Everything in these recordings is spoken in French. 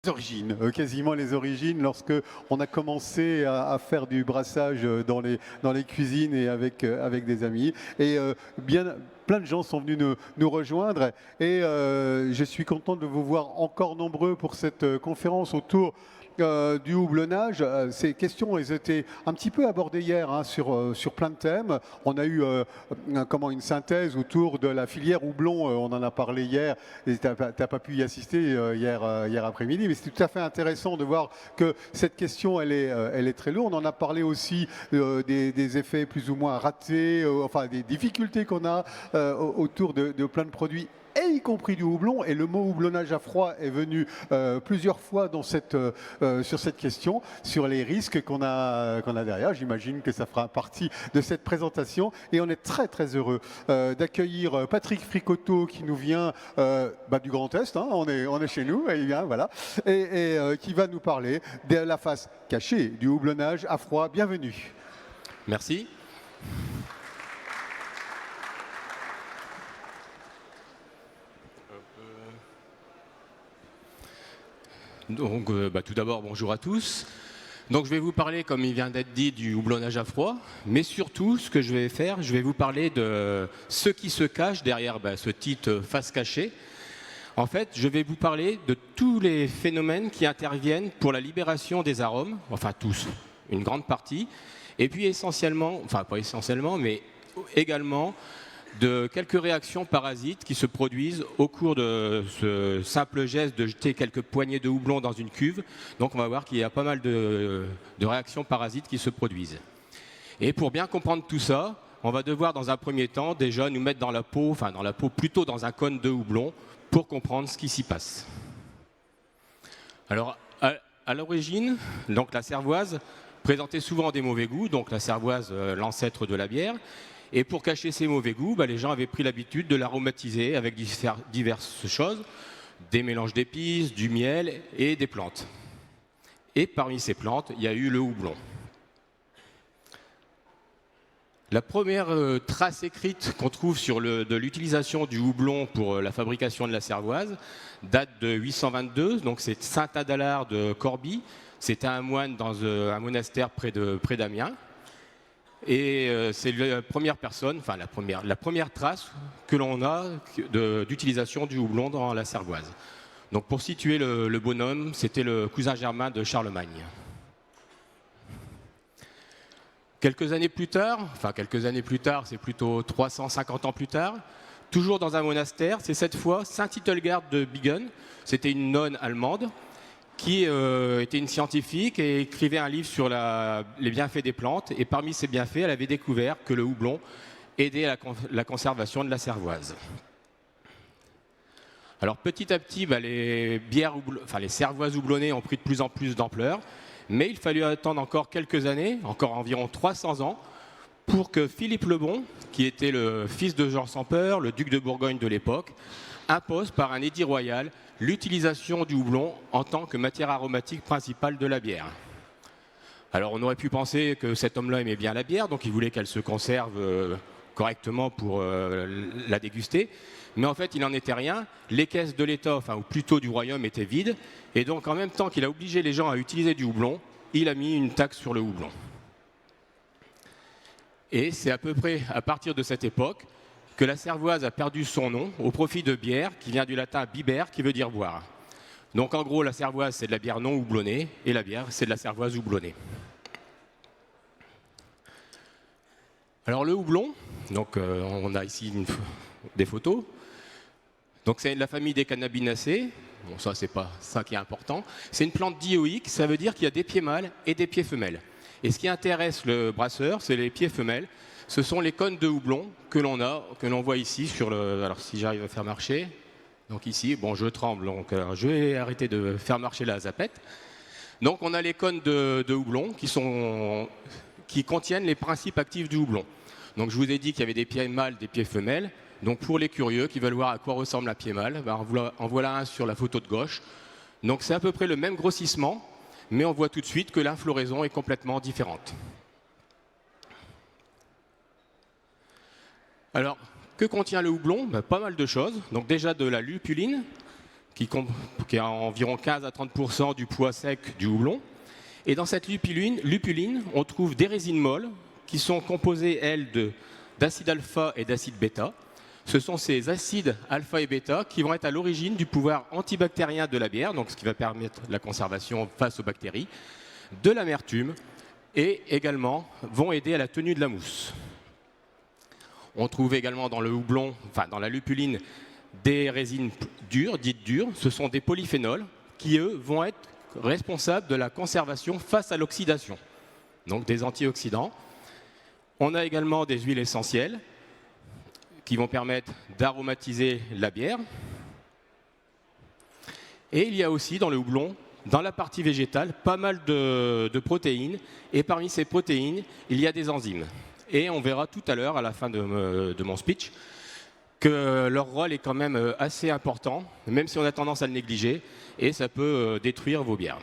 Origines, quasiment les origines, lorsque on a commencé à faire du brassage dans les cuisines et avec des amis. Et plein de gens sont venus nous rejoindre et je suis content de vous voir encore nombreux pour cette conférence autour du houblonnage. Ces questions elles étaient un petit peu abordées hier hein, sur plein de thèmes. On a eu une synthèse autour de la filière houblon, on en a parlé hier, et tu n'as pas pu y assister hier après-midi, mais c'est tout à fait intéressant de voir que cette question elle est très lourde. On en a parlé aussi des effets plus ou moins ratés, enfin des difficultés qu'on a autour de plein de produits et y compris du houblon. Et le mot houblonnage à froid est venu plusieurs fois sur cette question, sur les risques qu'on a derrière. J'imagine que ça fera partie de cette présentation. Et on est très très heureux d'accueillir Patrick Fricoteau qui nous vient du Grand Est. Hein, on est chez nous, et bien, voilà, et qui va nous parler de la face cachée du houblonnage à froid. Bienvenue. Merci. Donc, tout d'abord, bonjour à tous. Donc, je vais vous parler, comme il vient d'être dit, du houblonnage à froid. Mais surtout, ce que je vais faire, je vais vous parler de ce qui se cache derrière ce titre « Face cachée ». En fait, je vais vous parler de tous les phénomènes qui interviennent pour la libération des arômes, enfin tous, une grande partie. Et puis essentiellement, enfin pas essentiellement, mais également de quelques réactions parasites qui se produisent au cours de ce simple geste de jeter quelques poignées de houblon dans une cuve. Donc on va voir qu'il y a pas mal de réactions parasites qui se produisent. Et pour bien comprendre tout ça, on va devoir dans un premier temps déjà nous mettre dans la peau, plutôt dans un cône de houblon pour comprendre ce qui s'y passe. Alors à l'origine, donc la cervoise présentait souvent des mauvais goûts, donc la cervoise, l'ancêtre de la bière. Et pour cacher ces mauvais goûts, les gens avaient pris l'habitude de l'aromatiser avec diverses choses, des mélanges d'épices, du miel et des plantes. Et parmi ces plantes, il y a eu le houblon. La première trace écrite qu'on trouve de l'utilisation du houblon pour la fabrication de la cervoise date de 822, donc c'est Saint Adalard de Corbie. C'était un moine dans un monastère près d'Amiens. Et c'est la première personne, la première trace que l'on a d'utilisation du houblon dans la cervoise. Donc pour situer le bonhomme, c'était le cousin germain de Charlemagne. Quelques années plus tard, c'est plutôt 350 ans plus tard, toujours dans un monastère, c'est cette fois Saint Hildegard de Bingen. C'était une nonne allemande qui était une scientifique et écrivait un livre sur les bienfaits des plantes. Et parmi ces bienfaits, elle avait découvert que le houblon aidait à la conservation de la cervoise. Alors petit à petit, les cervoises houblonnées ont pris de plus en plus d'ampleur. Mais il fallut attendre encore quelques années, encore environ 300 ans, pour que Philippe le Bon, qui était le fils de Jean sans Peur, le duc de Bourgogne de l'époque, impose par un édit royal l'utilisation du houblon en tant que matière aromatique principale de la bière. Alors on aurait pu penser que cet homme-là aimait bien la bière, donc il voulait qu'elle se conserve correctement pour la déguster. Mais en fait, il n'en était rien. Les caisses de l'État, ou plutôt du royaume, étaient vides. Et donc, en même temps qu'il a obligé les gens à utiliser du houblon, il a mis une taxe sur le houblon. Et c'est à peu près à partir de cette époque que la cervoise a perdu son nom au profit de bière, qui vient du latin biber, qui veut dire boire. Donc, en gros, la cervoise, c'est de la bière non houblonnée, et la bière, c'est de la cervoise houblonnée. Alors, le houblon, donc on a ici des photos. Donc c'est de la famille des Cannabinacées. Bon, ça, c'est pas ça qui est important. C'est une plante dioïque, ça veut dire qu'il y a des pieds mâles et des pieds femelles. Et ce qui intéresse le brasseur, c'est les pieds femelles. Ce sont les cônes de houblon que l'on voit ici sur le. Alors si j'arrive à faire marcher. Donc ici, bon, je tremble, donc je vais arrêter de faire marcher la zapette. Donc on a les cônes de houblon qui contiennent les principes actifs du houblon. Donc je vous ai dit qu'il y avait des pieds mâles, des pieds femelles. Donc pour les curieux qui veulent voir à quoi ressemble un pied mâle, en voilà un sur la photo de gauche. Donc c'est à peu près le même grossissement, mais on voit tout de suite que l'infloraison est complètement différente. Alors, que contient le houblon ? Pas mal de choses. Donc déjà de la lupuline, qui a environ 15 à 30% du poids sec du houblon. Et dans cette lupuline, on trouve des résines molles qui sont composées, elles, d'acide alpha et d'acide bêta. Ce sont ces acides alpha et bêta qui vont être à l'origine du pouvoir antibactérien de la bière, donc ce qui va permettre la conservation face aux bactéries, de l'amertume, et également vont aider à la tenue de la mousse. On trouve également dans le houblon, enfin dans la lupuline, des résines dures, dites dures. Ce sont des polyphénols qui, eux, vont être responsables de la conservation face à l'oxydation, donc des antioxydants. On a également des huiles essentielles qui vont permettre d'aromatiser la bière. Et il y a aussi dans le houblon, dans la partie végétale, pas mal de protéines. Et parmi ces protéines, il y a des enzymes. Et on verra tout à l'heure, à la fin de mon speech, que leur rôle est quand même assez important, même si on a tendance à le négliger, et ça peut détruire vos bières.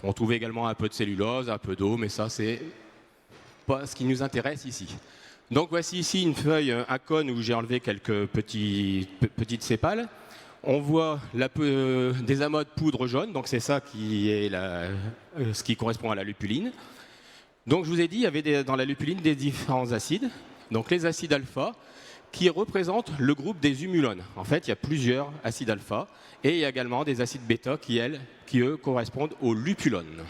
On trouve également un peu de cellulose, un peu d'eau, mais ça, c'est pas ce qui nous intéresse ici. Donc voici ici une feuille, un cône où j'ai enlevé quelques petites sépales. On voit des amas de poudre jaune, donc c'est ça qui est ce qui correspond à la lupuline. Donc je vous ai dit, il y avait dans la lupuline des différents acides. Donc les acides alpha qui représentent le groupe des humulones. En fait, il y a plusieurs acides alpha et il y a également des acides bêta qui eux correspondent aux lupulones.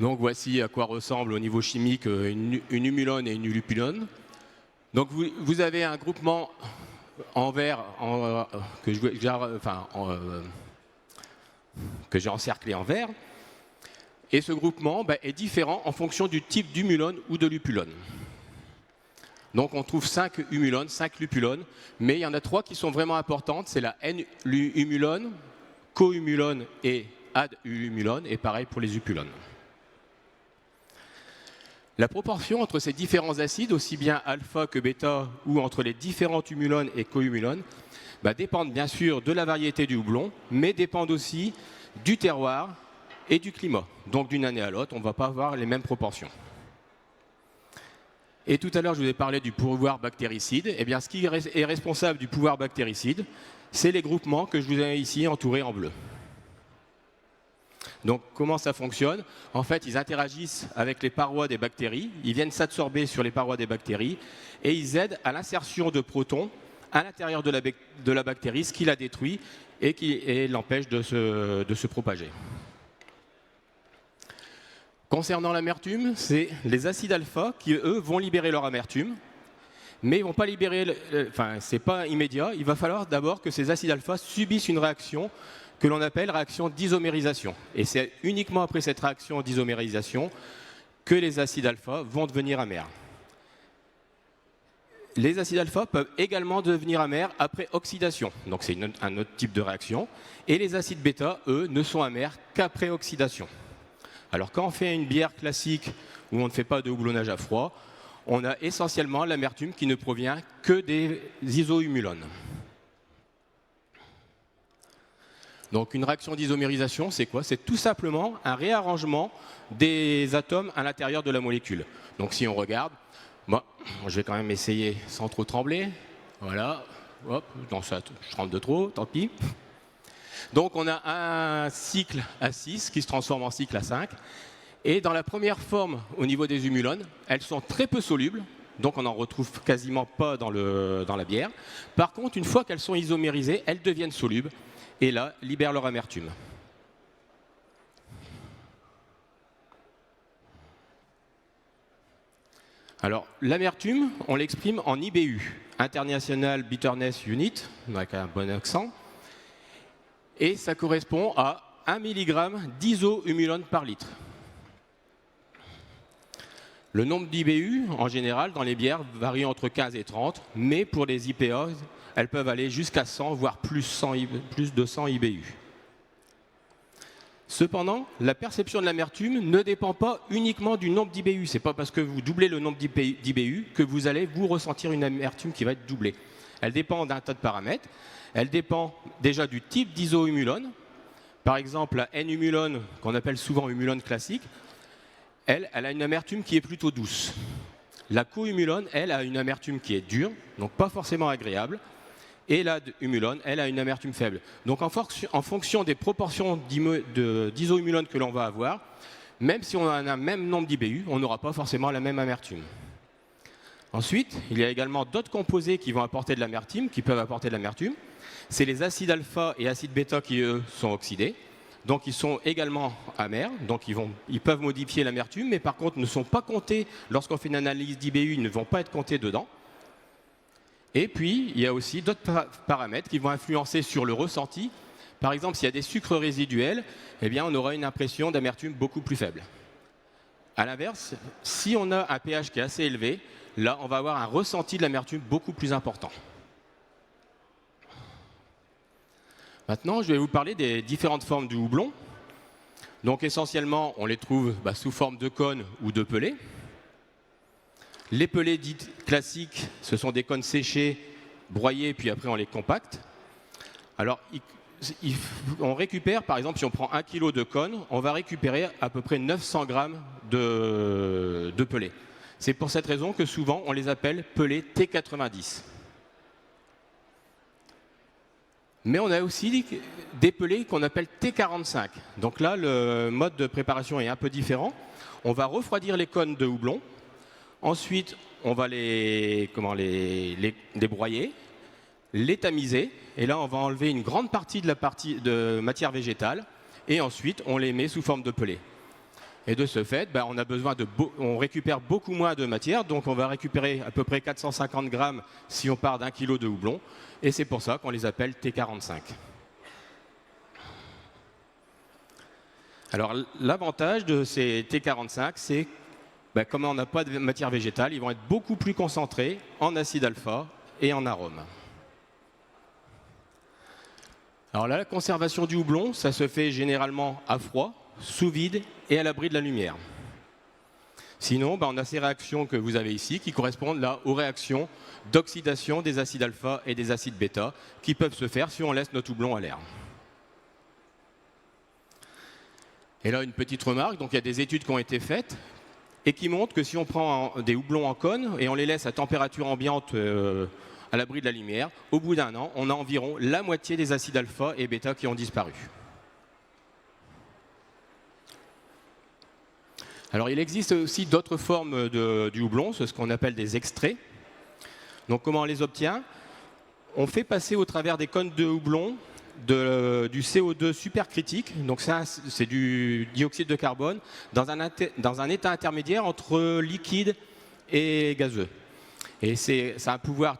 Donc voici à quoi ressemble au niveau chimique une humulone et une lupulone. Donc vous avez un groupement en vert que j'ai encerclé en vert. Et ce groupement est différent en fonction du type d'humulone ou de lupulone. Donc on trouve 5 humulones, 5 lupulones, mais il y en a 3 qui sont vraiment importantes. C'est la N-humulone, co-humulone et ad-humulone, et pareil pour les hupulones. La proportion entre ces différents acides, aussi bien alpha que bêta, ou entre les différentes humulones et co-humulones, dépendent bien sûr de la variété du houblon, mais dépendent aussi du terroir et du climat. Donc d'une année à l'autre, on ne va pas avoir les mêmes proportions. Et tout à l'heure, je vous ai parlé du pouvoir bactéricide. Eh bien, ce qui est responsable du pouvoir bactéricide, c'est les groupements que je vous ai ici entourés en bleu. Donc comment ça fonctionne? En fait, ils interagissent avec les parois des bactéries, ils viennent s'absorber sur les parois des bactéries et ils aident à l'insertion de protons à l'intérieur de la bactérie, ce qui la détruit et l'empêche de se propager. Concernant l'amertume, c'est les acides alpha qui, eux, vont libérer leur amertume, mais ils ne vont pas libérer, c'est pas immédiat, il va falloir d'abord que ces acides alpha subissent une réaction que l'on appelle réaction d'isomérisation. Et c'est uniquement après cette réaction d'isomérisation que les acides alpha vont devenir amers. Les acides alpha peuvent également devenir amers après oxydation, donc c'est un autre type de réaction. Et les acides bêta, eux, ne sont amers qu'après oxydation. Alors quand on fait une bière classique où on ne fait pas de houblonnage à froid, on a essentiellement l'amertume qui ne provient que des isohumulones. Donc une réaction d'isomérisation, c'est quoi? C'est tout simplement un réarrangement des atomes à l'intérieur de la molécule. Donc si on regarde, je vais quand même essayer sans trop trembler. Voilà, hop, non, ça, je tremble de trop, tant pis. Donc on a un cycle à 6 qui se transforme en cycle à 5. Et dans la première forme, au niveau des humulones, elles sont très peu solubles, donc on n'en retrouve quasiment pas dans la bière. Par contre, une fois qu'elles sont isomérisées, elles deviennent solubles et là, libèrent leur amertume. Alors, l'amertume, on l'exprime en IBU, International Bitterness Unit, avec un bon accent. Et ça correspond à 1 mg d'isohumulone par litre. Le nombre d'IBU, en général, dans les bières, varie entre 15 et 30, mais pour les IPA, elles peuvent aller jusqu'à 100, voire plus de 100 IBU. Cependant, la perception de l'amertume ne dépend pas uniquement du nombre d'IBU. Ce n'est pas parce que vous doublez le nombre d'IBU que vous allez vous ressentir une amertume qui va être doublée. Elle dépend d'un tas de paramètres. Elle dépend déjà du type d'isohumulone. Par exemple, la N-humulone, qu'on appelle souvent humulone classique, elle a une amertume qui est plutôt douce. La co-humulone, elle, a une amertume qui est dure, donc pas forcément agréable. Et la humulone, elle a une amertume faible. Donc en fonction des proportions d'isohumulone que l'on va avoir, même si on a un même nombre d'IBU, on n'aura pas forcément la même amertume. Ensuite, il y a également d'autres composés qui vont apporter de l'amertume, qui peuvent apporter de l'amertume. C'est les acides alpha et acides bêta qui, eux, sont oxydés. Donc ils sont également amers, donc ils peuvent modifier l'amertume, mais par contre ne sont pas comptés, lorsqu'on fait une analyse d'IBU, ils ne vont pas être comptés dedans. Et puis, il y a aussi d'autres paramètres qui vont influencer sur le ressenti. Par exemple, s'il y a des sucres résiduels, eh bien, on aura une impression d'amertume beaucoup plus faible. A l'inverse, si on a un pH qui est assez élevé, là, on va avoir un ressenti de l'amertume beaucoup plus important. Maintenant, je vais vous parler des différentes formes du houblon. Donc, essentiellement, on les trouve sous forme de cône ou de pelés. Les pelés dites classiques, ce sont des cônes séchés, broyés, puis après on les compacte. Alors, on récupère, par exemple, si on prend 1 kg de cône, on va récupérer à peu près 900 grammes de pelés. C'est pour cette raison que souvent on les appelle pelés T90. Mais on a aussi des pelés qu'on appelle T45. Donc là, le mode de préparation est un peu différent. On va refroidir les cônes de houblon. Ensuite, on va les broyer, les tamiser. Et là, on va enlever une grande partie de matière végétale. Et ensuite, on les met sous forme de pelés. Et de ce fait, on récupère beaucoup moins de matière. Donc, on va récupérer à peu près 450 grammes si on part d'1 kg de houblon. Et c'est pour ça qu'on les appelle T45. Alors, l'avantage de ces T45, c'est comme on n'a pas de matière végétale, ils vont être beaucoup plus concentrés en acide alpha et en arôme. Alors là, la conservation du houblon, ça se fait généralement à froid, sous vide et à l'abri de la lumière. Sinon, on a ces réactions que vous avez ici qui correspondent là aux réactions d'oxydation des acides alpha et des acides bêta qui peuvent se faire si on laisse notre houblon à l'air. Et là, une petite remarque, donc il y a des études qui ont été faites et qui montrent que si on prend des houblons en cône et on les laisse à température ambiante à l'abri de la lumière, au bout d'1 an, on a environ la moitié des acides alpha et bêta qui ont disparu. Alors il existe aussi d'autres formes du houblon, c'est ce qu'on appelle des extraits. Donc comment on les obtient? On fait passer au travers des cônes de houblon du CO2 supercritique, donc ça c'est du dioxyde de carbone, dans un état intermédiaire entre liquide et gazeux. Et ça a un pouvoir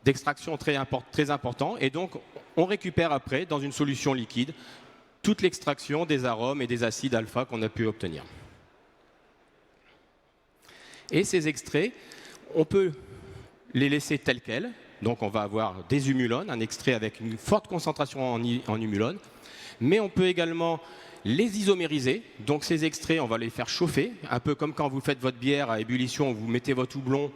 d'extraction très important, et donc on récupère après dans une solution liquide toute l'extraction des arômes et des acides alpha qu'on a pu obtenir. Et ces extraits, on peut les laisser tels quels. Donc on va avoir des humulones, un extrait avec une forte concentration en humulone. Mais on peut également les isomériser. Donc ces extraits, on va les faire chauffer, un peu comme quand vous faites votre bière à ébullition, vous mettez votre houblon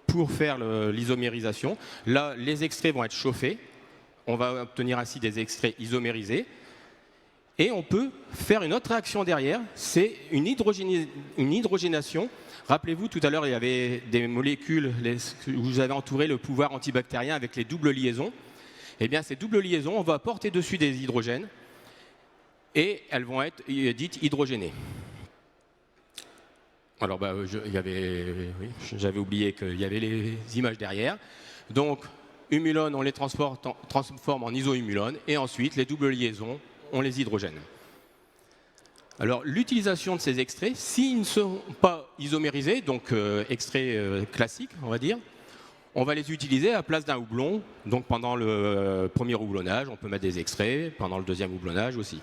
pour faire l'isomérisation. Là, les extraits vont être chauffés. On va obtenir ainsi des extraits isomérisés. Et on peut faire une autre réaction derrière, c'est une hydrogénation. Rappelez-vous, tout à l'heure, il y avait des molécules où vous avez entouré le pouvoir antibactérien avec les doubles liaisons. Eh bien, ces doubles liaisons, on va porter dessus des hydrogènes et elles vont être dites hydrogénées. Alors, j'avais oublié qu'il y avait les images derrière. Donc, humulone, on les transforme en isohumulone et ensuite, les doubles liaisons, on les hydrogène. Alors, l'utilisation de ces extraits, s'ils ne sont pas isomérisés, donc extraits classiques, on va dire, on va les utiliser à la place d'un houblon. Donc, pendant le premier houblonnage, on peut mettre des extraits, pendant le deuxième houblonnage aussi.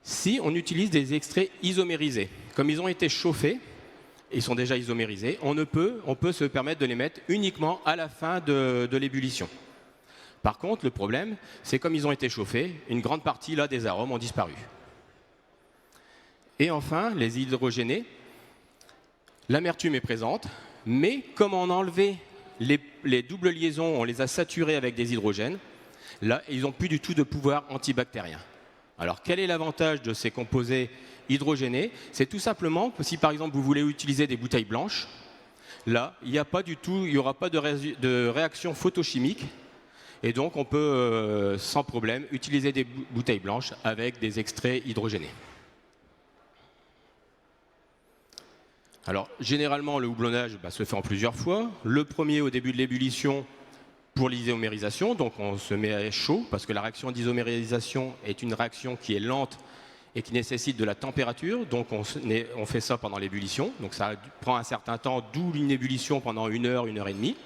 Si on utilise des extraits isomérisés, comme ils ont été chauffés, ils sont déjà isomérisés, on peut se permettre de les mettre uniquement à la fin de l'ébullition. Par contre, le problème, c'est comme ils ont été chauffés, une grande partie là, des arômes ont disparu. Et enfin, les hydrogénés, l'amertume est présente, mais comme on a enlevé les doubles liaisons, on les a saturées avec des hydrogènes, là, ils n'ont plus du tout de pouvoir antibactérien. Alors, quel est l'avantage de ces composés hydrogénés? C'est tout simplement que si, par exemple, vous voulez utiliser des bouteilles blanches, Là, il n'y a pas du tout, il n'y aura pas de réaction photochimique. Et donc, on peut, sans problème, utiliser des bouteilles blanches avec des extraits hydrogénés. Alors, généralement, le houblonnage se fait en plusieurs fois. Le premier au début de l'ébullition pour l'isomérisation, donc on se met à chaud, parce que la réaction d'isomérisation est une réaction qui est lente et qui nécessite de la température, donc on fait ça pendant l'ébullition, donc ça prend un certain temps, d'où une ébullition pendant 1 heure, 1 heure et demie.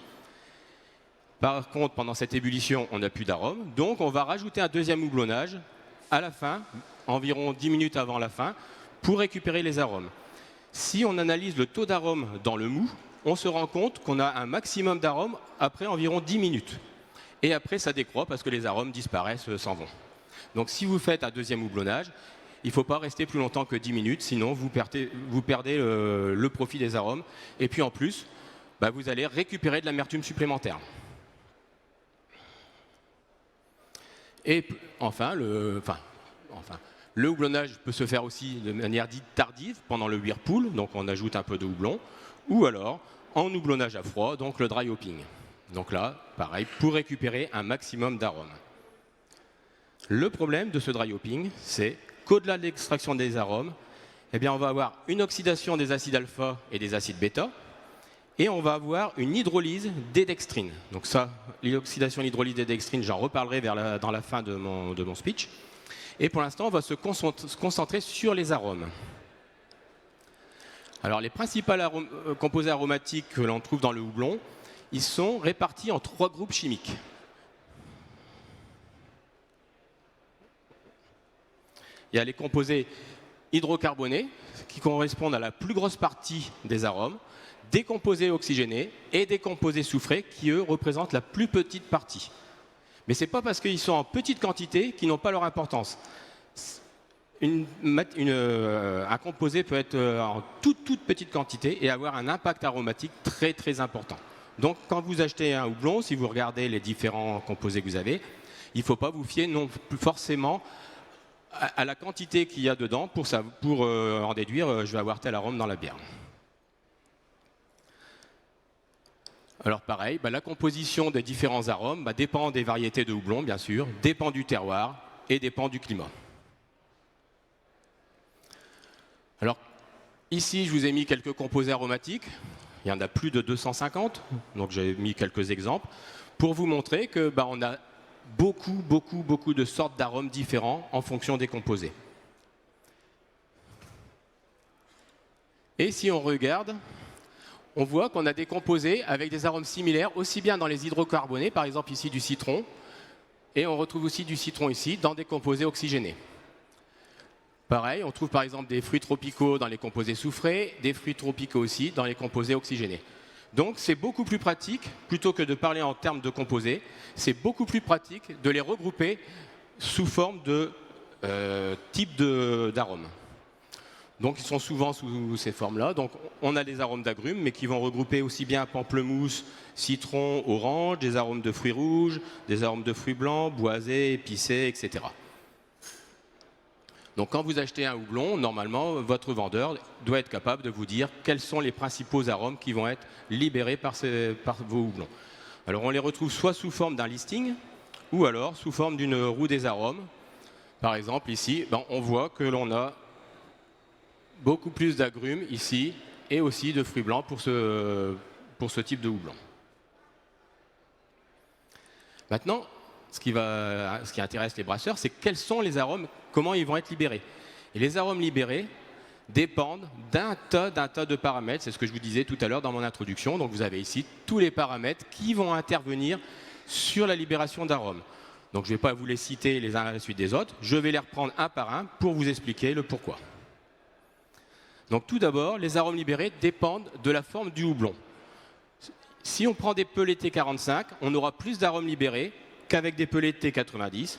Par contre, pendant cette ébullition, on n'a plus d'arôme, donc on va rajouter un deuxième houblonnage à la fin, environ 10 minutes avant la fin, pour récupérer les arômes. Si on analyse le taux d'arôme dans le mou, on se rend compte qu'on a un maximum d'arômes après environ 10 minutes. Et après, ça décroît parce que les arômes disparaissent, s'en vont. Donc si vous faites un deuxième houblonnage, il ne faut pas rester plus longtemps que 10 minutes, sinon vous perdez le profit des arômes. Et puis en plus, vous allez récupérer de l'amertume supplémentaire. Et enfin, le houblonnage peut se faire aussi de manière dite tardive, pendant le whirlpool, donc on ajoute un peu de houblon, ou alors en houblonnage à froid, donc le dry hopping. Donc là, pareil, pour récupérer un maximum d'arômes. Le problème de ce dry hopping, c'est qu'au-delà de l'extraction des arômes, on va avoir une oxydation des acides alpha et des acides bêta, et on va avoir une hydrolyse des dextrines. Donc ça, l'oxydation et l'hydrolyse des dextrines, j'en reparlerai dans la fin de mon speech. Et pour l'instant, on va se concentrer sur les arômes. Alors, les principaux composés aromatiques que l'on trouve dans le houblon, ils sont répartis en 3 groupes chimiques. Il y a les composés hydrocarbonés, qui correspondent à la plus grosse partie des arômes, des composés oxygénés et des composés soufrés, qui, eux, représentent la plus petite partie. Mais ce n'est pas parce qu'ils sont en petite quantité qu'ils n'ont pas leur importance. Un composé peut être en toute petite quantité et avoir un impact aromatique très très important. Donc quand vous achetez un houblon, si vous regardez les différents composés que vous avez, il ne faut pas vous fier non plus forcément à la quantité qu'il y a dedans pour en déduire je vais avoir tel arôme dans la bière. Alors pareil, la composition des différents arômes dépend des variétés de houblon, bien sûr, dépend du terroir et dépend du climat. Alors ici, je vous ai mis quelques composés aromatiques. Il y en a plus de 250, donc j'ai mis quelques exemples pour vous montrer que on a beaucoup de sortes d'arômes différents en fonction des composés. Et si on regarde, on voit qu'on a des composés avec des arômes similaires, aussi bien dans les hydrocarbonés, par exemple ici du citron, et on retrouve aussi du citron ici dans des composés oxygénés. Pareil, on trouve par exemple des fruits tropicaux dans les composés soufrés, des fruits tropicaux aussi dans les composés oxygénés. Donc c'est beaucoup plus pratique, plutôt que de parler en termes de composés, c'est beaucoup plus pratique de les regrouper sous forme de types d'arômes. Donc ils sont souvent sous ces formes-là. Donc on a des arômes d'agrumes, mais qui vont regrouper aussi bien pamplemousse, citron, orange, des arômes de fruits rouges, des arômes de fruits blancs, boisés, épicés, etc. Donc quand vous achetez un houblon, normalement, votre vendeur doit être capable de vous dire quels sont les principaux arômes qui vont être libérés par vos houblons. Alors on les retrouve soit sous forme d'un listing, ou alors sous forme d'une roue des arômes. Par exemple ici, on voit que l'on a beaucoup plus d'agrumes ici, et aussi de fruits blancs pour ce type de houblon. Maintenant, ce qui intéresse les brasseurs, c'est quels sont les arômes, comment ils vont être libérés. Et les arômes libérés dépendent d'un tas de paramètres, c'est ce que je vous disais tout à l'heure dans mon introduction. Donc vous avez ici tous les paramètres qui vont intervenir sur la libération d'arômes. Donc je ne vais pas vous les citer les uns à la suite des autres, je vais les reprendre un par un pour vous expliquer le pourquoi. Donc tout d'abord, les arômes libérés dépendent de la forme du houblon. Si on prend des pelés T45, on aura plus d'arômes libérés qu'avec des pelés T90,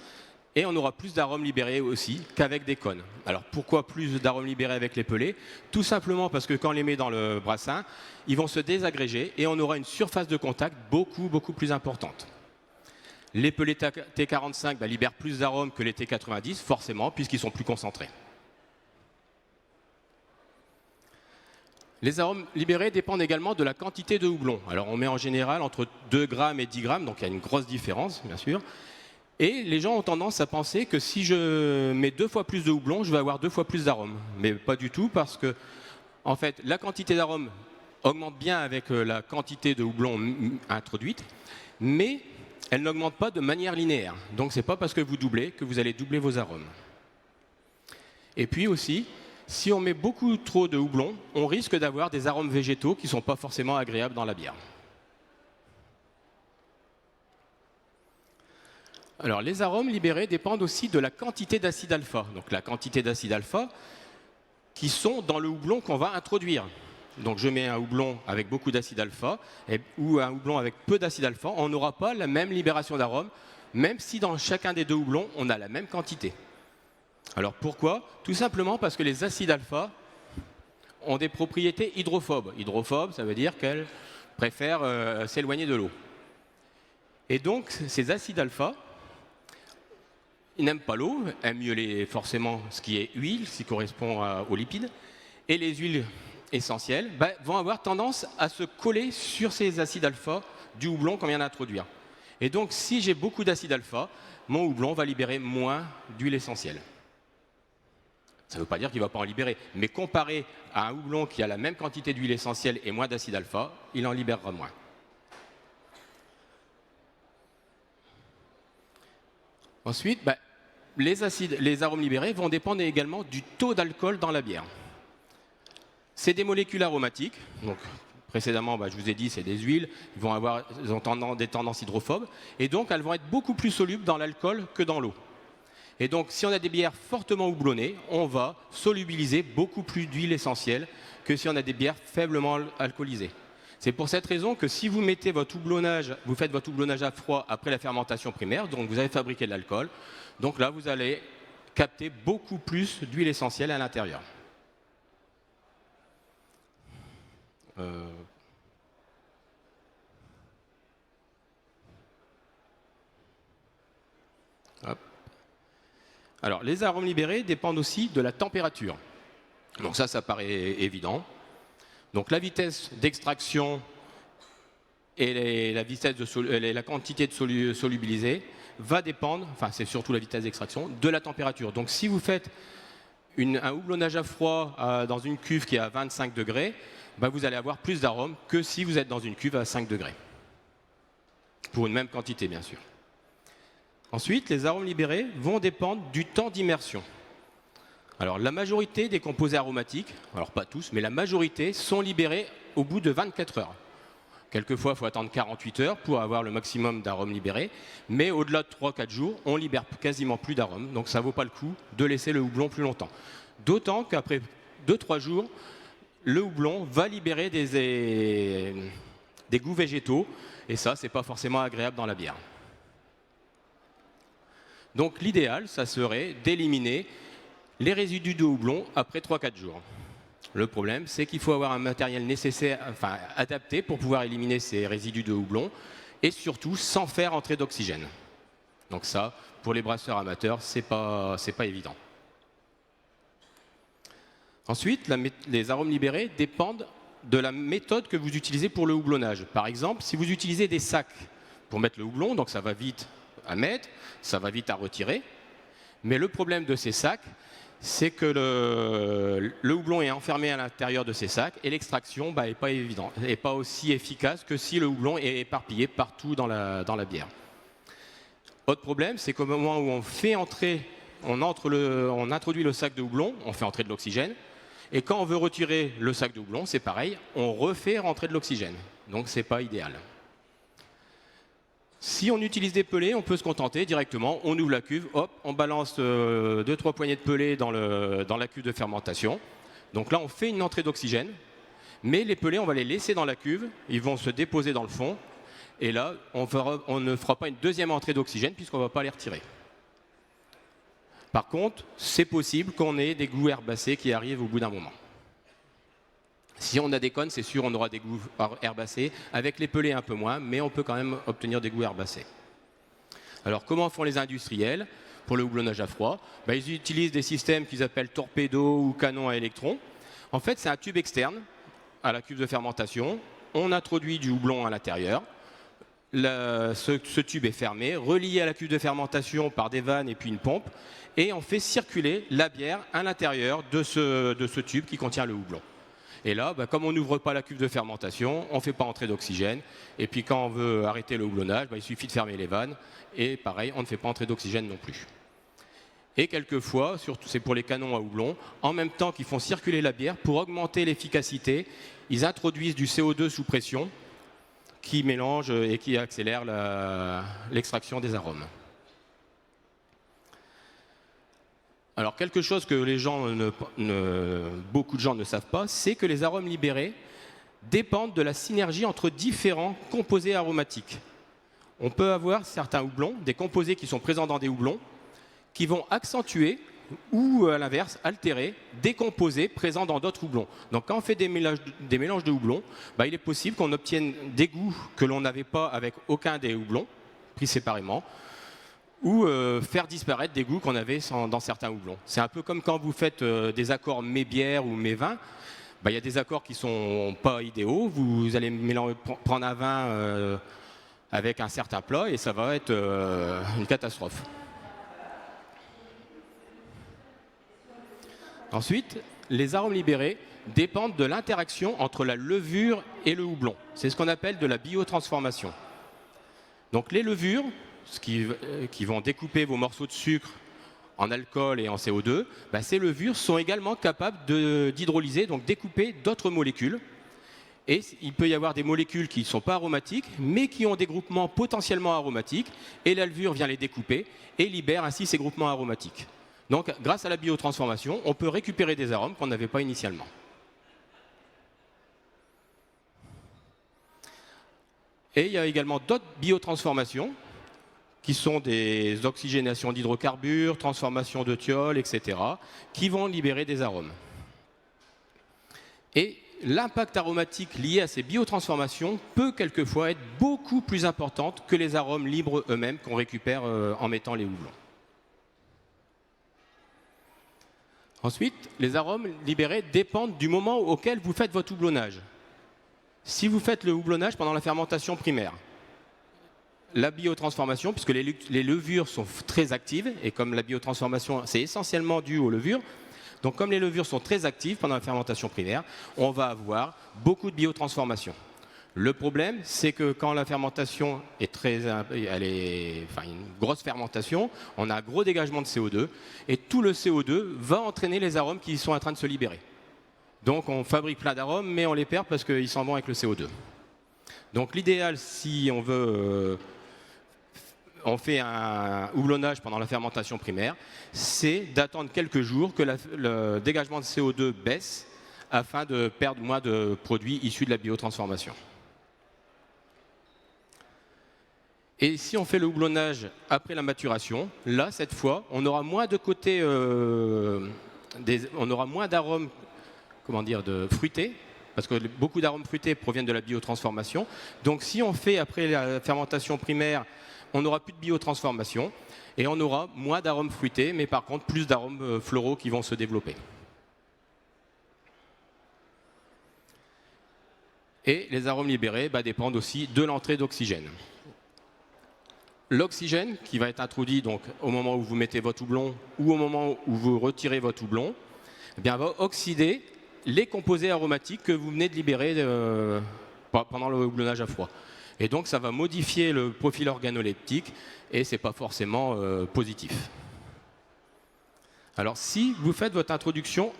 et on aura plus d'arômes libérés aussi qu'avec des cônes. Alors pourquoi plus d'arômes libérés avec les pelés? Tout simplement parce que quand on les met dans le brassin, ils vont se désagréger et on aura une surface de contact beaucoup plus importante. Les pelés T45 libèrent plus d'arômes que les T90, forcément, puisqu'ils sont plus concentrés. Les arômes libérés dépendent également de la quantité de houblon. Alors on met en général entre 2 grammes et 10 grammes, donc il y a une grosse différence, bien sûr. Et les gens ont tendance à penser que si je mets 2 fois plus de houblon, je vais avoir 2 fois plus d'arômes. Mais pas du tout, parce que en fait, la quantité d'arômes augmente bien avec la quantité de houblon introduite, mais elle n'augmente pas de manière linéaire. Donc ce n'est pas parce que vous doublez que vous allez doubler vos arômes. Et puis aussi, si on met beaucoup trop de houblon, on risque d'avoir des arômes végétaux qui ne sont pas forcément agréables dans la bière. Alors, les arômes libérés dépendent aussi de la quantité d'acide alpha. Donc, la quantité d'acide alpha qui sont dans le houblon qu'on va introduire. Donc, je mets un houblon avec beaucoup d'acide alpha ou un houblon avec peu d'acide alpha. On n'aura pas la même libération d'arômes, même si dans chacun des deux houblons, on a la même quantité. Alors, pourquoi? Tout simplement parce que les acides alpha ont des propriétés hydrophobes. Hydrophobes, ça veut dire qu'elles préfèrent s'éloigner de l'eau. Et donc, ces acides alpha, ils n'aiment pas l'eau, aiment mieux forcément ce qui est huile, ce qui correspond aux lipides. Et les huiles essentielles vont avoir tendance à se coller sur ces acides alpha du houblon qu'on vient d'introduire. Et donc, si j'ai beaucoup d'acide alpha, mon houblon va libérer moins d'huile essentielle. Ça ne veut pas dire qu'il ne va pas en libérer, mais comparé à un houblon qui a la même quantité d'huile essentielle et moins d'acide alpha, il en libérera moins. Ensuite, les arômes libérés vont dépendre également du taux d'alcool dans la bière. C'est des molécules aromatiques. Donc, précédemment, je vous ai dit, c'est des huiles. Ils ont des tendances hydrophobes. Et donc, elles vont être beaucoup plus solubles dans l'alcool que dans l'eau. Et donc, si on a des bières fortement houblonnées, on va solubiliser beaucoup plus d'huile essentielle que si on a des bières faiblement alcoolisées. C'est pour cette raison que si vous mettez votre houblonnage, vous faites votre houblonnage à froid après la fermentation primaire, donc vous avez fabriqué de l'alcool, donc là vous allez capter beaucoup plus d'huile essentielle à l'intérieur. Alors, les arômes libérés dépendent aussi de la température. Donc ça paraît évident. Donc la vitesse d'extraction et la quantité de solubilisé va dépendre, enfin c'est surtout la vitesse d'extraction, de la température. Donc si vous faites un houblonnage à froid dans une cuve qui est à 25 degrés, vous allez avoir plus d'arômes que si vous êtes dans une cuve à 5 degrés. Pour une même quantité, bien sûr. Ensuite, les arômes libérés vont dépendre du temps d'immersion. Alors, la majorité des composés aromatiques, alors pas tous, mais la majorité, sont libérés au bout de 24 heures. Quelquefois, il faut attendre 48 heures pour avoir le maximum d'arômes libérés, mais au-delà de 3-4 jours, on libère quasiment plus d'arômes, donc ça ne vaut pas le coup de laisser le houblon plus longtemps. D'autant qu'après 2-3 jours, le houblon va libérer des goûts végétaux, et ça, ce n'est pas forcément agréable dans la bière. Donc l'idéal, ça serait d'éliminer les résidus de houblon après 3-4 jours. Le problème, c'est qu'il faut avoir un matériel nécessaire, adapté pour pouvoir éliminer ces résidus de houblon et surtout sans faire entrer d'oxygène. Donc ça, pour les brasseurs amateurs, c'est pas évident. Ensuite, les arômes libérés dépendent de la méthode que vous utilisez pour le houblonnage. Par exemple, si vous utilisez des sacs pour mettre le houblon, donc ça va vite à mettre, ça va vite à retirer. Mais le problème de ces sacs, c'est que le houblon est enfermé à l'intérieur de ces sacs et l'extraction n'est pas évidente, n'est pas aussi efficace que si le houblon est éparpillé partout dans la bière. Autre problème, c'est qu'au moment où on introduit le sac de houblon, on fait entrer de l'oxygène. Et quand on veut retirer le sac de houblon, c'est pareil, on refait rentrer de l'oxygène. Donc ce n'est pas idéal. Si on utilise des pelets, on peut se contenter directement, on ouvre la cuve, hop, on balance 2-3 poignées de pelets dans la cuve de fermentation. Donc là, on fait une entrée d'oxygène, mais les pelets, on va les laisser dans la cuve, ils vont se déposer dans le fond, et là, on ne fera pas une deuxième entrée d'oxygène puisqu'on ne va pas les retirer. Par contre, c'est possible qu'on ait des goûts herbacés qui arrivent au bout d'un moment. Si on a des cônes, c'est sûr, on aura des goûts herbacés. Avec les pelets, un peu moins, mais on peut quand même obtenir des goûts herbacés. Alors, comment font les industriels pour le houblonnage à froid? Ils utilisent des systèmes qu'ils appellent torpedo ou canon à électrons. En fait, c'est un tube externe à la cuve de fermentation, on introduit du houblon à l'intérieur. Ce tube est fermé, relié à la cuve de fermentation par des vannes et puis une pompe, et on fait circuler la bière à l'intérieur de ce tube qui contient le houblon. Et là, comme on n'ouvre pas la cuve de fermentation, on ne fait pas entrer d'oxygène. Et puis quand on veut arrêter le houblonnage, il suffit de fermer les vannes. Et pareil, on ne fait pas entrer d'oxygène non plus. Et quelquefois, surtout c'est pour les canons à houblon, en même temps qu'ils font circuler la bière, pour augmenter l'efficacité, ils introduisent du CO2 sous pression qui mélange et qui accélère l'extraction des arômes. Alors quelque chose que beaucoup de gens ne savent pas, c'est que les arômes libérés dépendent de la synergie entre différents composés aromatiques. On peut avoir certains houblons, des composés qui sont présents dans des houblons, qui vont accentuer ou à l'inverse altérer des composés présents dans d'autres houblons. Donc quand on fait des mélanges de houblons, il est possible qu'on obtienne des goûts que l'on n'avait pas avec aucun des houblons, pris séparément, ou faire disparaître des goûts qu'on avait dans certains houblons. C'est un peu comme quand vous faites des accords mets-bière ou mets-vin. Il y a des accords qui ne sont pas idéaux. Vous allez prendre un vin avec un certain plat et ça va être une catastrophe. Ensuite, les arômes libérés dépendent de l'interaction entre la levure et le houblon. C'est ce qu'on appelle de la biotransformation. Donc les levures, qui vont découper vos morceaux de sucre en alcool et en CO2, ces levures sont également capables d'hydrolyser, donc découper d'autres molécules. Et il peut y avoir des molécules qui ne sont pas aromatiques, mais qui ont des groupements potentiellement aromatiques, et la levure vient les découper et libère ainsi ces groupements aromatiques. Donc, grâce à la biotransformation, on peut récupérer des arômes qu'on n'avait pas initialement. Et il y a également d'autres biotransformations, qui sont des oxygénations d'hydrocarbures, transformation de thiol, etc., qui vont libérer des arômes. Et l'impact aromatique lié à ces biotransformations peut quelquefois être beaucoup plus important que les arômes libres eux-mêmes qu'on récupère en mettant les houblons. Ensuite, les arômes libérés dépendent du moment auquel vous faites votre houblonnage. Si vous faites le houblonnage pendant la fermentation primaire, la biotransformation, puisque les levures sont très actives, et comme la biotransformation, c'est essentiellement dû aux levures, donc comme les levures sont très actives pendant la fermentation primaire, on va avoir beaucoup de biotransformation. Le problème, c'est que quand la fermentation est une grosse fermentation, on a un gros dégagement de CO2, et tout le CO2 va entraîner les arômes qui sont en train de se libérer. Donc on fabrique plein d'arômes, mais on les perd parce qu'ils s'en vont avec le CO2. Donc l'idéal, si on veut... on fait un houblonnage pendant la fermentation primaire, c'est d'attendre quelques jours que le dégagement de CO2 baisse afin de perdre moins de produits issus de la biotransformation. Et si on fait le houblonnage après la maturation, là, cette fois, on aura moins de côté, on aura moins d'arômes, fruités, parce que beaucoup d'arômes fruités proviennent de la biotransformation. Donc si on fait après la fermentation primaire, on n'aura plus de biotransformation et on aura moins d'arômes fruités, mais par contre plus d'arômes floraux qui vont se développer. Et les arômes libérés dépendent aussi de l'entrée d'oxygène. L'oxygène qui va être introduit donc, au moment où vous mettez votre houblon ou au moment où vous retirez votre houblon, va oxyder les composés aromatiques que vous venez de libérer pendant le houblonnage à froid. Et donc ça va modifier le profil organoleptique et ce n'est pas forcément positif. Alors si vous faites votre introduction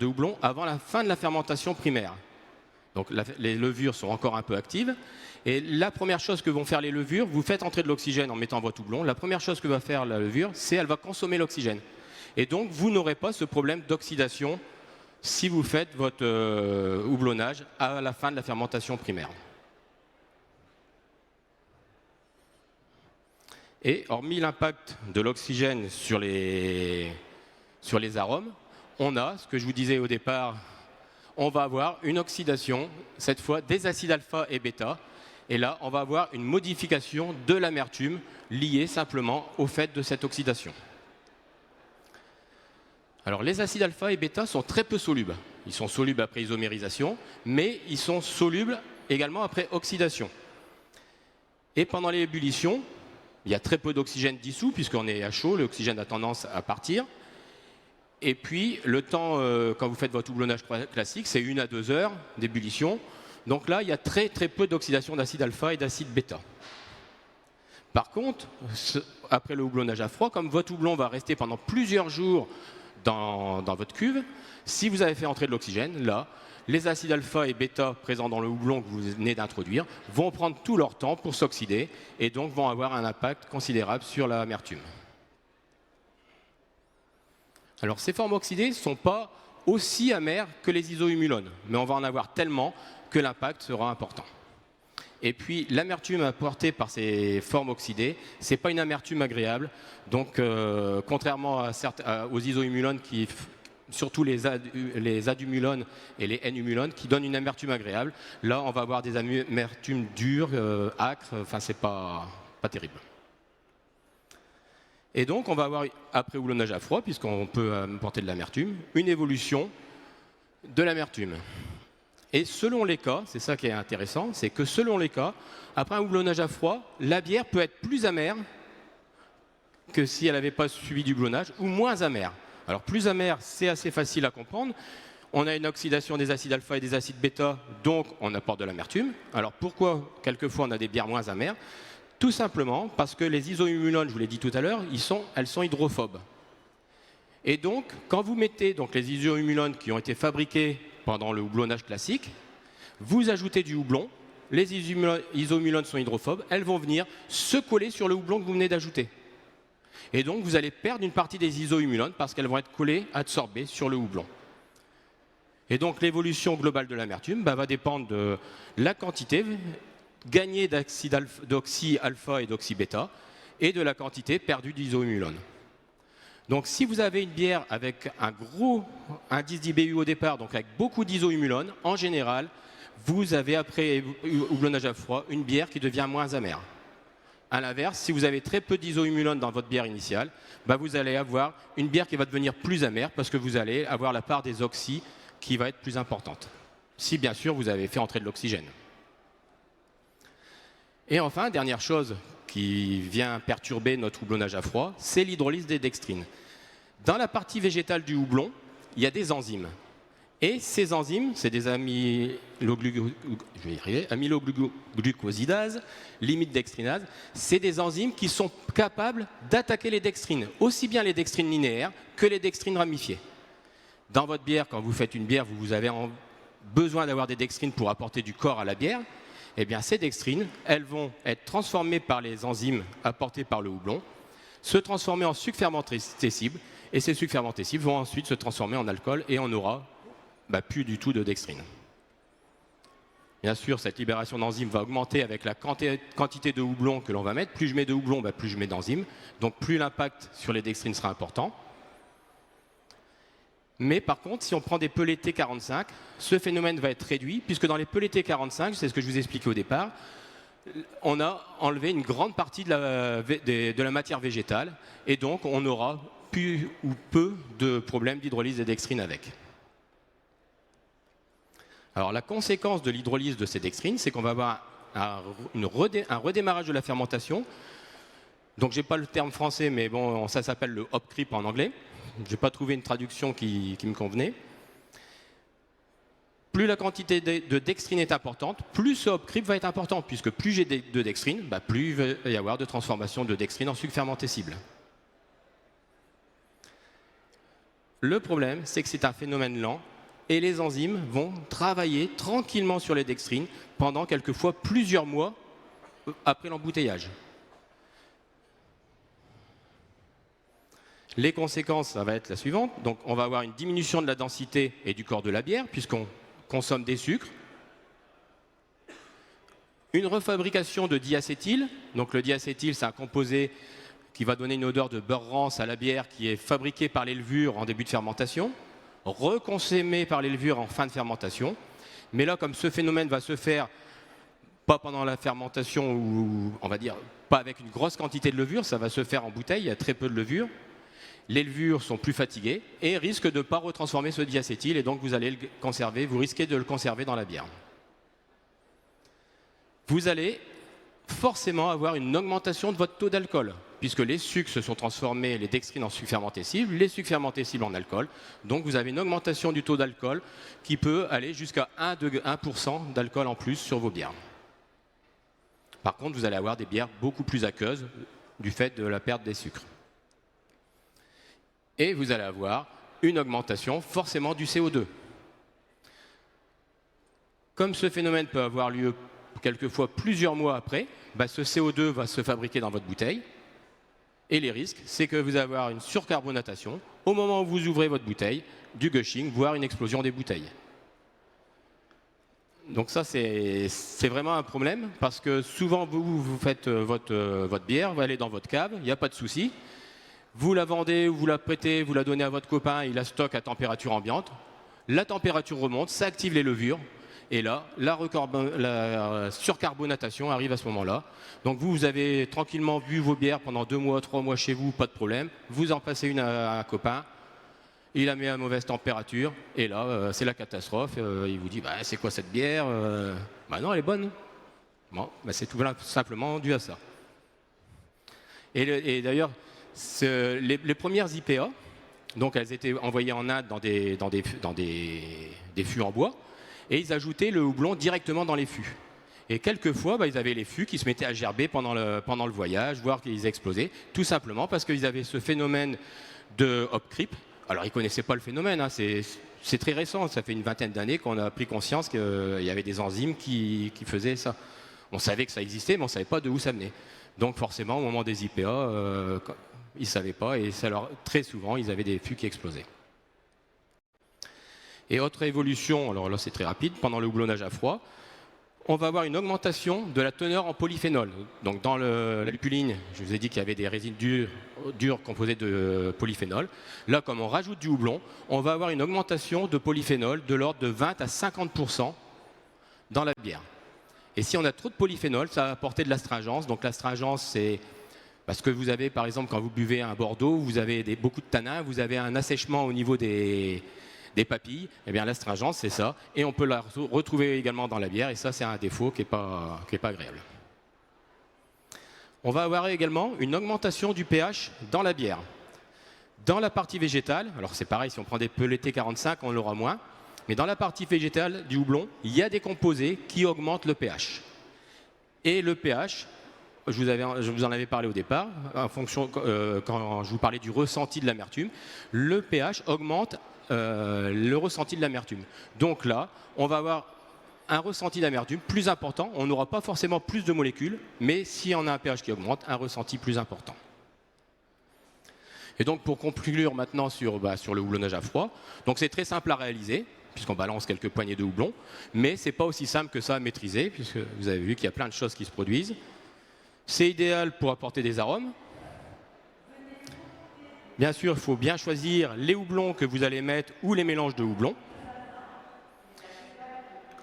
de houblon avant la fin de la fermentation primaire, donc les levures sont encore un peu actives, et la première chose que vont faire les levures, vous faites entrer de l'oxygène en mettant votre houblon, la première chose que va faire la levure, c'est qu'elle va consommer l'oxygène. Et donc vous n'aurez pas ce problème d'oxydation si vous faites votre houblonnage à la fin de la fermentation primaire. Et hormis l'impact de l'oxygène sur les arômes, on a, ce que je vous disais au départ, on va avoir une oxydation, cette fois des acides alpha et bêta, et là on va avoir une modification de l'amertume liée simplement au fait de cette oxydation. Alors les acides alpha et bêta sont très peu solubles. ils sont solubles après isomérisation, mais ils sont solubles également après oxydation. Et pendant l'ébullition, il y a très peu d'oxygène dissous, puisqu'on est à chaud, l'oxygène a tendance à partir. Et puis, le temps, quand vous faites votre houblonnage classique, c'est 1 à 2 heures d'ébullition. Donc là, il y a très très peu d'oxydation d'acide alpha et d'acide bêta. Par contre, après le houblonnage à froid, comme votre houblon va rester pendant plusieurs jours dans votre cuve, si vous avez fait entrer de l'oxygène, là, les acides alpha et bêta présents dans le houblon que vous venez d'introduire vont prendre tout leur temps pour s'oxyder et donc vont avoir un impact considérable sur l'amertume. Alors ces formes oxydées ne sont pas aussi amères que les isohumulones, mais on va en avoir tellement que l'impact sera important. Et puis l'amertume apportée par ces formes oxydées, ce n'est pas une amertume agréable. Donc contrairement aux isohumulones, surtout les adumulones et les N-humulones, qui donnent une amertume agréable, là on va avoir des amertumes dures, âcres, enfin c'est pas terrible. Et donc on va avoir, après houblonnage à froid, puisqu'on peut apporter de l'amertume, une évolution de l'amertume. Et selon les cas, c'est ça qui est intéressant, c'est que selon les cas, après un houblonnage à froid, la bière peut être plus amère que si elle n'avait pas suivi du houblonnage, ou moins amère. Alors plus amère, c'est assez facile à comprendre. On a une oxydation des acides alpha et des acides bêta, donc on apporte de l'amertume. Alors pourquoi quelquefois on a des bières moins amères? Tout simplement parce que les isohumulones, je vous l'ai dit tout à l'heure, elles sont hydrophobes. Et donc, quand vous mettez les isohumulones qui ont été fabriqués pendant le houblonnage classique, vous ajoutez du houblon, les isohumulones sont hydrophobes, elles vont venir se coller sur le houblon que vous venez d'ajouter. Et donc, vous allez perdre une partie des isohumulones parce qu'elles vont être collées, absorbées sur le houblon. Et donc, l'évolution globale de l'amertume va dépendre de la quantité gagnée d'oxy alpha et d'oxy bêta et de la quantité perdue d'isohumulones. Donc si vous avez une bière avec un gros indice d'IBU au départ, donc avec beaucoup d'isohumulones, en général, vous avez après houblonnage à froid une bière qui devient moins amère. A l'inverse, si vous avez très peu d'isohumulones dans votre bière initiale, vous allez avoir une bière qui va devenir plus amère parce que vous allez avoir la part des oxys qui va être plus importante. Si bien sûr vous avez fait entrer de l'oxygène. Et enfin, dernière chose qui vient perturber notre houblonnage à froid, c'est l'hydrolyse des dextrines. Dans la partie végétale du houblon, il y a des enzymes. Et ces enzymes, c'est des amyloglucosidases, limite dextrinase, c'est des enzymes qui sont capables d'attaquer les dextrines, aussi bien les dextrines linéaires que les dextrines ramifiées. Dans votre bière, quand vous faites une bière, vous avez besoin d'avoir des dextrines pour apporter du corps à la bière. Eh bien, ces dextrines, elles vont être transformées par les enzymes apportées par le houblon, se transformer en sucre fermentescible, et ces sucres fermentescibles vont ensuite se transformer en alcool et on n'aura plus du tout de dextrine. Bien sûr, cette libération d'enzymes va augmenter avec la quantité de houblon que l'on va mettre. Plus je mets de houblon, plus je mets d'enzymes, donc plus l'impact sur les dextrines sera important. Mais par contre, si on prend des pelés T45, ce phénomène va être réduit, puisque dans les pelés T45, c'est ce que je vous expliquais au départ, on a enlevé une grande partie de la matière végétale, et donc on aura plus ou peu de problèmes d'hydrolyse des dextrines avec. Alors la conséquence de l'hydrolyse de ces dextrines, c'est qu'on va avoir un redémarrage de la fermentation. Donc je n'ai pas le terme français, mais bon, ça s'appelle le hop creep en anglais. Je n'ai pas trouvé une traduction qui me convenait. Plus la quantité de dextrine est importante, plus ce hop creep va être important, puisque plus j'ai de dextrine, plus il va y avoir de transformation de dextrine en sucre fermentescible. Le problème, c'est que c'est un phénomène lent, et les enzymes vont travailler tranquillement sur les dextrines pendant quelquefois plusieurs mois après l'embouteillage. Les conséquences, ça va être la suivante. Donc, on va avoir une diminution de la densité et du corps de la bière, puisqu'on consomme des sucres. Une refabrication de diacétyl. Donc, le diacétyl, c'est un composé qui va donner une odeur de beurre rance à la bière qui est fabriquée par les levures en début de fermentation, reconsommée par les levures en fin de fermentation. Mais là, comme ce phénomène va se faire pas pendant la fermentation, ou on va dire pas avec une grosse quantité de levure, ça va se faire en bouteille, il y a très peu de levure. les levures sont plus fatiguées et risquent de ne pas retransformer ce diacétyl et donc vous allez le conserver, vous risquez de le conserver dans la bière. Vous allez forcément avoir une augmentation de votre taux d'alcool puisque les sucres se sont transformés, les dextrines en sucres fermentés cibles, les sucres fermentés cibles en alcool. Donc vous avez une augmentation du taux d'alcool qui peut aller jusqu'à 1% d'alcool en plus sur vos bières. Par contre, vous allez avoir des bières beaucoup plus aqueuses du fait de la perte des sucres. Et vous allez avoir une augmentation forcément du CO2. Comme ce phénomène peut avoir lieu quelquefois plusieurs mois après, ce CO2 va se fabriquer dans votre bouteille. Et les risques, c'est que vous allez avoir une surcarbonatation au moment où vous ouvrez votre bouteille, du gushing, voire une explosion des bouteilles. Donc ça, c'est vraiment un problème parce que souvent, vous faites votre bière, vous allez dans votre cave, il n'y a pas de souci. Vous la vendez, vous la prêtez, vous la donnez à votre copain, il la stocke à température ambiante. La température remonte, ça active les levures. Et là, la surcarbonatation arrive à ce moment-là. Donc vous avez tranquillement bu vos bières pendant 2 mois, 3 mois chez vous, pas de problème. Vous en passez une à un copain, il la met à mauvaise température, et là, c'est la catastrophe. Il vous dit, c'est quoi cette bière? Non, elle est bonne. Bon, c'est tout simplement dû à ça. Et d'ailleurs, les premières IPA, donc elles étaient envoyées en Inde dans des fûts en bois, et ils ajoutaient le houblon directement dans les fûts. Et quelquefois, ils avaient les fûts qui se mettaient à gerber pendant le voyage, voire qu'ils explosaient, tout simplement parce qu'ils avaient ce phénomène de hop creep. Alors, ils ne connaissaient pas le phénomène, hein, c'est très récent, ça fait une vingtaine d'années qu'on a pris conscience qu'il y avait des enzymes qui faisaient ça. On savait que ça existait, mais on ne savait pas d'où ça venait. Donc forcément, au moment des IPA, ils ne savaient pas, et très souvent, ils avaient des fûts qui explosaient. Et autre évolution, alors là c'est très rapide, pendant le houblonnage à froid, on va avoir une augmentation de la teneur en polyphénol. Donc dans la lupuline, je vous ai dit qu'il y avait des résines dures composées de polyphénol. Là, comme on rajoute du houblon, on va avoir une augmentation de polyphénol de l'ordre de 20 à 50% dans la bière. Et si on a trop de polyphénol, ça va apporter de l'astringence. Donc l'astringence, c'est parce que vous avez, par exemple, quand vous buvez un Bordeaux, vous avez beaucoup de tanins, vous avez un assèchement au niveau des papilles. Eh bien, l'astringence, c'est ça. Et on peut la retrouver également dans la bière. Et ça, c'est un défaut qui n'est pas agréable. On va avoir également une augmentation du pH dans la bière. Dans la partie végétale, alors c'est pareil, si on prend des pelletés 45, on l'aura moins. Mais dans la partie végétale du houblon, il y a des composés qui augmentent le pH. Et le pH, je vous en avais parlé au départ, en fonction, quand je vous parlais du ressenti de l'amertume, le pH augmente le ressenti de l'amertume. Donc là, on va avoir un ressenti d'amertume plus important. On n'aura pas forcément plus de molécules, mais si on a un pH qui augmente, un ressenti plus important. Et donc pour conclure maintenant sur le houblonnage à froid, donc c'est très simple à réaliser, puisqu'on balance quelques poignées de houblon, mais ce n'est pas aussi simple que ça à maîtriser, puisque vous avez vu qu'il y a plein de choses qui se produisent. C'est idéal pour apporter des arômes. Bien sûr, il faut bien choisir les houblons que vous allez mettre ou les mélanges de houblons.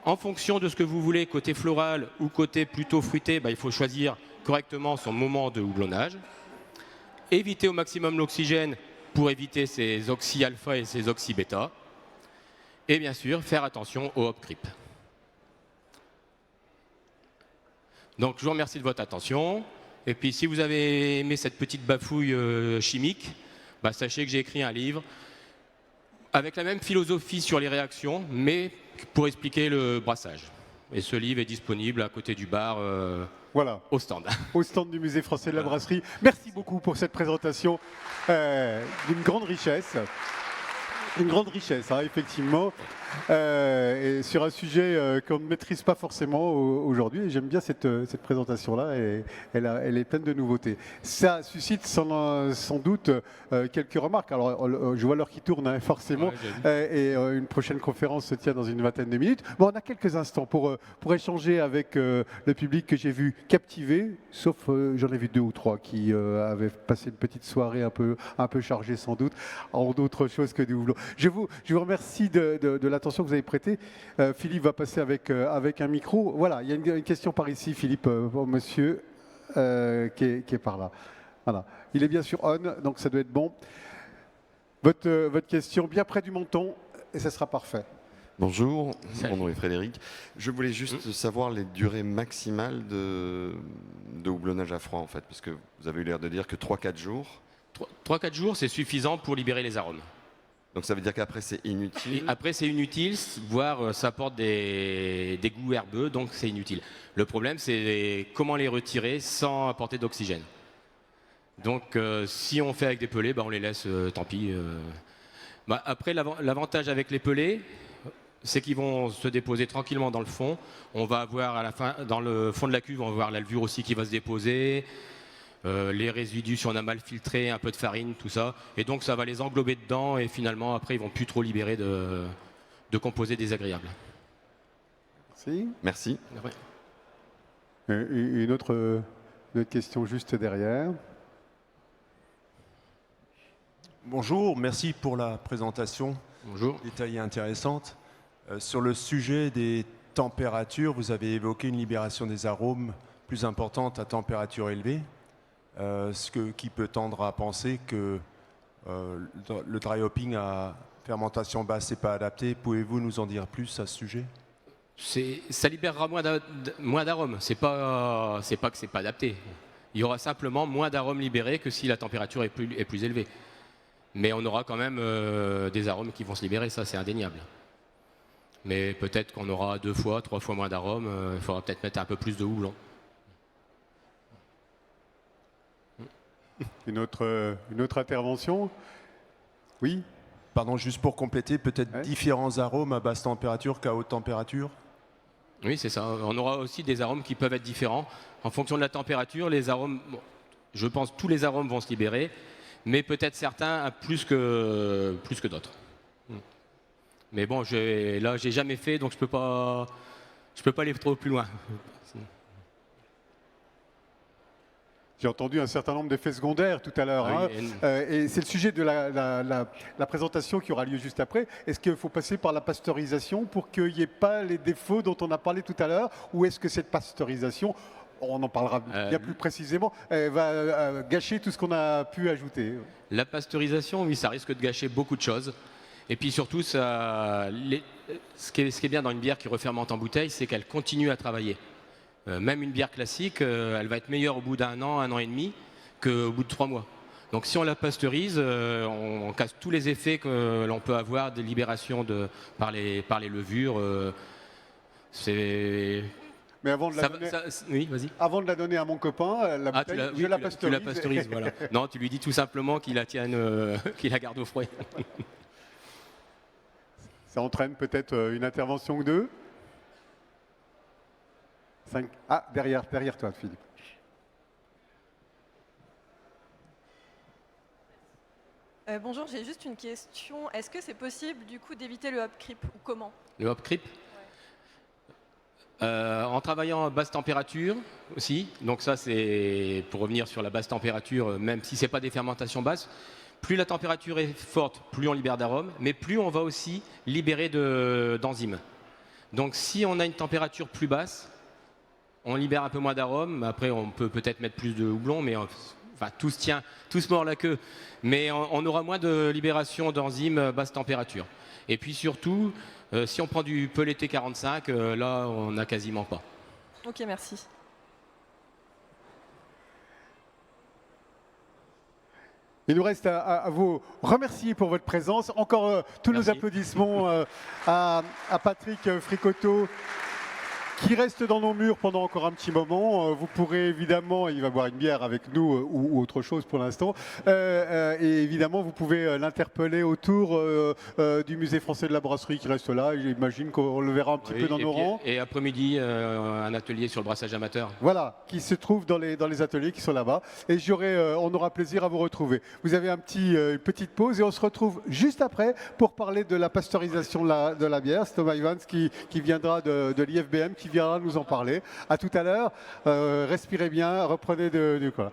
En fonction de ce que vous voulez, côté floral ou côté plutôt fruité, il faut choisir correctement son moment de houblonnage. Éviter au maximum l'oxygène pour éviter ces oxy-alpha et ces oxy-bêta. Et bien sûr, faire attention au hop creep. Donc, je vous remercie de votre attention. Et puis, si vous avez aimé cette petite bafouille chimique, sachez que j'ai écrit un livre avec la même philosophie sur les réactions, mais pour expliquer le brassage. Et ce livre est disponible à côté du bar, voilà, au stand. Au stand du Musée français de la brasserie. Merci beaucoup pour cette présentation d'une grande richesse. Une grande richesse, hein, effectivement, et sur un sujet qu'on ne maîtrise pas forcément aujourd'hui. J'aime bien cette présentation-là, et elle est pleine de nouveautés. Ça suscite sans doute quelques remarques. Alors, je vois l'heure qui tourne, hein, forcément, et une prochaine conférence se tient dans une vingtaine de minutes. Bon, on a quelques instants pour échanger avec le public que j'ai vu captivé, sauf j'en ai vu 2 ou 3 qui avaient passé une petite soirée un peu chargée sans doute, en d'autres choses que du houblon. Je vous remercie de l'attention que vous avez prêtée. Philippe va passer avec un micro. Voilà, il y a une question par ici, Philippe, pour monsieur qui est par là. Voilà. Il est bien sûr on, donc ça doit être bon. Votre question bien près du menton et ça sera parfait. Bonjour, Salut. mon nom est Frédéric. Je voulais juste savoir les durées maximales de houblonnage à froid en fait, parce que vous avez eu l'air de dire que 3-4 jours. 3-4 jours, c'est suffisant pour libérer les arômes. Donc ça veut dire qu'après c'est Et inutile. après, c'est inutile, voire ça apporte des goûts herbeux, donc c'est inutile. Le problème, c'est comment les retirer sans apporter d'oxygène. Donc, si on fait avec des pelés, on les laisse, tant pis. Après, l'avantage avec les pelés, c'est qu'ils vont se déposer tranquillement dans le fond. On va avoir à la fin, dans le fond de la cuve, on va voir la levure aussi qui va se déposer. Les résidus, si on a mal filtré, un peu de farine, tout ça. Et donc ça va les englober dedans et finalement après ils vont plus trop libérer de composés désagréables. Merci. Merci. Ouais. Une autre question juste derrière. Bonjour, merci pour la présentation Bonjour. détaillée et intéressante. Sur le sujet des températures, vous avez évoqué une libération des arômes plus importante à température élevée, qui peut tendre à penser que le dry hopping à fermentation basse n'est pas adapté. Pouvez-vous nous en dire plus à ce sujet ? Ça libérera moins d'arômes. C'est pas que c'est pas adapté. Il y aura simplement moins d'arômes libérés que si la température est plus élevée. Mais on aura quand même des arômes qui vont se libérer, ça c'est indéniable. Mais peut-être qu'on aura 2 fois, 3 fois moins d'arômes. Il faudra peut-être mettre un peu plus de houblon. Une autre intervention. Oui. Pardon, juste pour compléter, peut-être Ouais. différents arômes à basse température qu'à haute température ? Oui, c'est ça. On aura aussi des arômes qui peuvent être différents. En fonction de la température, les arômes, je pense que tous les arômes vont se libérer, mais peut-être certains plus que d'autres. Mais bon, là, j'ai jamais fait, donc je peux pas aller trop plus loin. J'ai entendu un certain nombre d'effets secondaires tout à l'heure. Ah Hein. oui, Et c'est le sujet de la présentation qui aura lieu juste après. Est-ce qu'il faut passer par la pasteurisation pour qu'il n'y ait pas les défauts dont on a parlé tout à l'heure? Ou est-ce que cette pasteurisation, on en parlera bien plus précisément, va gâcher tout ce qu'on a pu ajouter? La pasteurisation, oui, ça risque de gâcher beaucoup de choses. Et puis surtout, ce qui est bien dans une bière qui refermente en bouteille, c'est qu'elle continue à travailler. Même une bière classique, elle va être meilleure au bout d'1 an, 1 an et demi, qu'au bout de 3 mois. Donc si on la pasteurise, on casse tous les effets que l'on peut avoir de libération par les levures. Mais avant de la donner, Oui, vas-y. avant de la donner à mon copain, la bouteille, je la pasteurise. Tu la pasteurises, voilà. Non, tu lui dis tout simplement qu'il la tienne, qu'il la garde au frais. Ça entraîne peut-être une intervention ou deux. 5. Ah, derrière toi, Philippe. Bonjour, j'ai juste une question. Est-ce que c'est possible du coup d'éviter le hop creep ou comment? Le hop creep. En travaillant à basse température aussi, donc ça c'est pour revenir sur la basse température, même si ce n'est pas des fermentations basses, plus la température est forte, plus on libère d'arômes, mais plus on va aussi libérer d'enzymes. Donc si on a une température plus basse, on libère un peu moins d'arômes, après on peut peut-être mettre plus de houblon, mais enfin tout se mord la queue, mais on aura moins de libération d'enzymes basse température. Et puis surtout, si on prend du pelé T45, là, on n'a quasiment pas. Ok, merci. Il nous reste à vous remercier pour votre présence. Encore tous nos Merci. applaudissements à Patrick Fricotto, qui reste dans nos murs pendant encore un petit moment. Vous pourrez évidemment, il va boire une bière avec nous ou autre chose pour l'instant. Et évidemment, vous pouvez l'interpeller autour du musée français de la brasserie qui reste là. J'imagine qu'on le verra un petit peu dans nos rangs. Et après-midi, un atelier sur le brassage amateur. Voilà, qui se trouve dans les ateliers qui sont là-bas. Et on aura plaisir à vous retrouver. Vous avez une petite pause et on se retrouve juste après pour parler de la pasteurisation de la bière. C'est Thomas Evans qui viendra de l'IFBM, qui viendra nous en parler. À tout à l'heure. Respirez bien, reprenez du quoi.